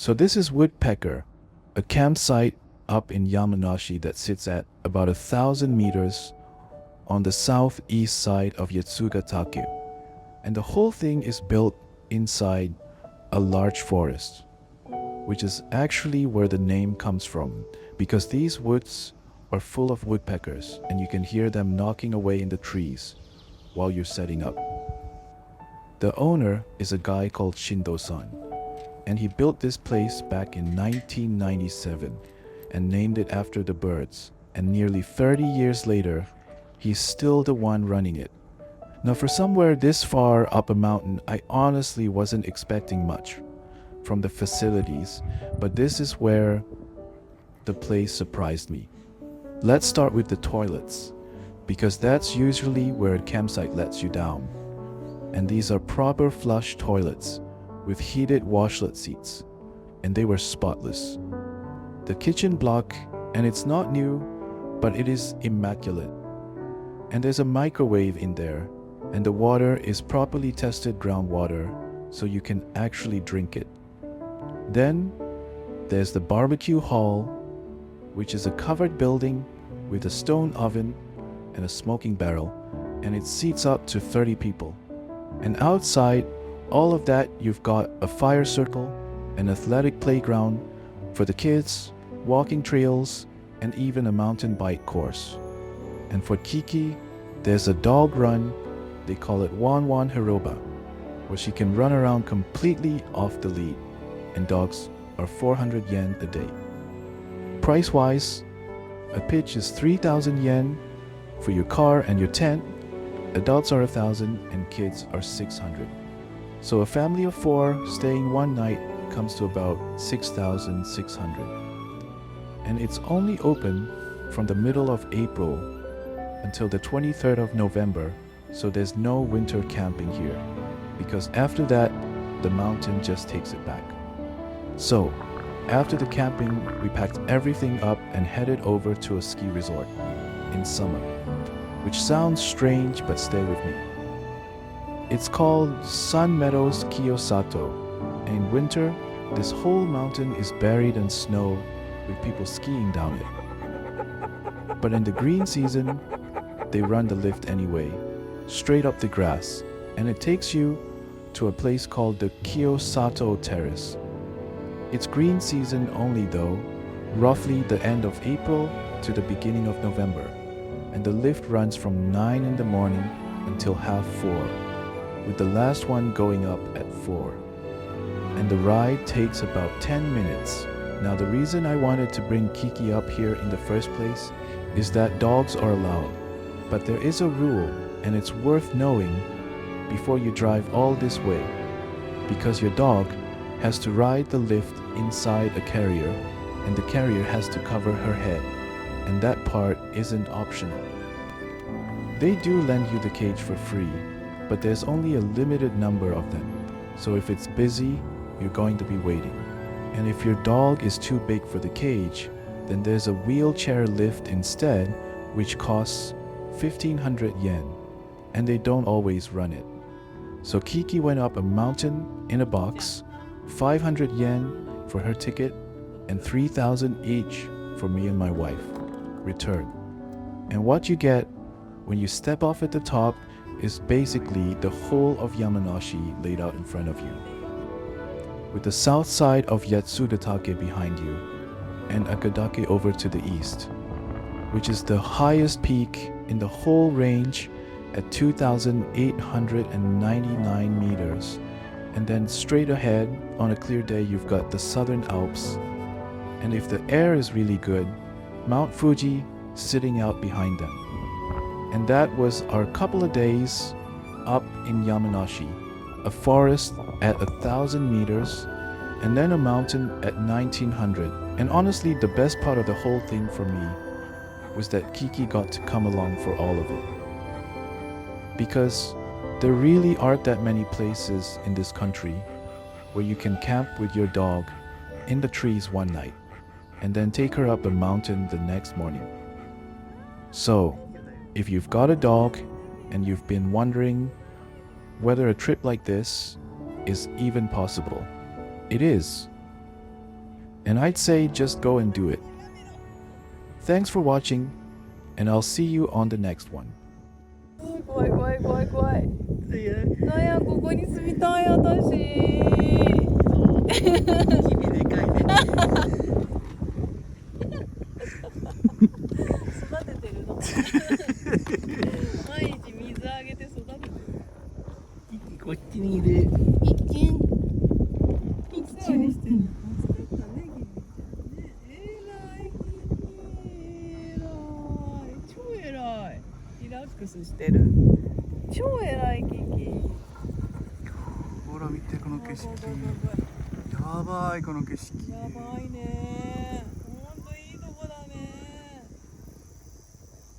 So this is Woodpecker, a campsite up in Yamanashi that sits at about 1,000 meters on the southeast side of Yatsugatake. And the whole thing is built inside a large forest, which is actually where the name comes from, because these woods are full of woodpeckers and you can hear them knocking away in the trees while you're setting up. The owner is a guy called Shindo-san, and he built this place back in 1997 and named it after the birds, and nearly 30 years later, he's still the one running it. Now for somewhere this far up a mountain, I honestly wasn't expecting much from the facilities, but this is where the place surprised me. Let's start with the toilets, because that's usually where a campsite lets you down. And these are proper flush toilets with heated washlet seats, and they were spotless. The kitchen block, and it's not new, but it is immaculate. And there's a microwave in there, and the water is properly tested groundwater, so you can actually drink it. Then there's the barbecue hall, which is a covered building with a stone oven and a smoking barrel, and it seats up to 30 people. And outside all of that, you've got a fire circle, an athletic playground for the kids, walking trails, and even a mountain bike course. And for Kiki, there's a dog run, they call it Wanwan Hiroba, where she can run around completely off the lead, and dogs are 400 yen a day. Price-wise, a pitch is 3,000 yen for your car and your tent, adults are 1,000 and kids are 600. So a family of 4 staying one night comes to about 6,600. And it's only open from the middle of April until the 23rd of November, so there's no winter camping here, because after that, the mountain just takes it back. So, after the camping, we packed everything up and headed over to a ski resort in summer, which sounds strange, but stay with me. It's called Sun Meadows Kiyosato, and in winter, this whole mountain is buried in snow with people skiing down it. But in the green season, they run the lift anyway, straight up the grass, and it takes you to a place called the Kiyosato Terrace. It's green season only though, roughly the end of April to the beginning of November, and the lift runs from 9 in the morning until half 4, with the last one going up at 4. And the ride takes about 10 minutes. Now the reason I wanted to bring Kiki up here in the first place is that dogs are allowed, but there is a rule, and it's worth knowing before you drive all this way, because your dog has to ride the lift inside a carrier, and the carrier has to cover her head, and that part isn't optional. They do lend you the cage for free, but there's only a limited number of them, so if it's busy, you're going to be waiting. And if your dog is too big for the cage, then there's a wheelchair lift instead, which costs 1,500 yen, and they don't always run it. So Kiki went up a mountain in a box, 500 yen for her ticket, and 3,000 each for me and my wife. Return. And what you get when you step off at the top is basically the whole of Yamanashi laid out in front of you, with the south side of Yatsugatake behind you, and Akadake over to the east, which is the highest peak in the whole range at 2,899 meters. And then straight ahead, on a clear day, you've got the southern Alps, and if the air is really good, Mount Fuji sitting out behind them. And that was our couple of days up in Yamanashi, a forest at 1,000 meters, and then a mountain at 1,900. And honestly, the best part of the whole thing for me was that Kiki got to come along for all of it. Because there really aren't that many places in this country where you can camp with your dog in the trees one night and then take her up a mountain the next morning. So, if you've got a dog and you've been wondering whether a trip like this is even possible, it is. And I'd say just go and do it. Thanks for watching, and I'll see you on the next one. 怖い怖い怖い怖い。なんやここに住みたい私。君でかいね。育ててるの。毎日水あげて育ててる。キキこっちにいる。一見。キキちゃんにしてる。リラックスしてる。超偉いキキ。ほら見てこの景色。やばいこの景色。やばいね。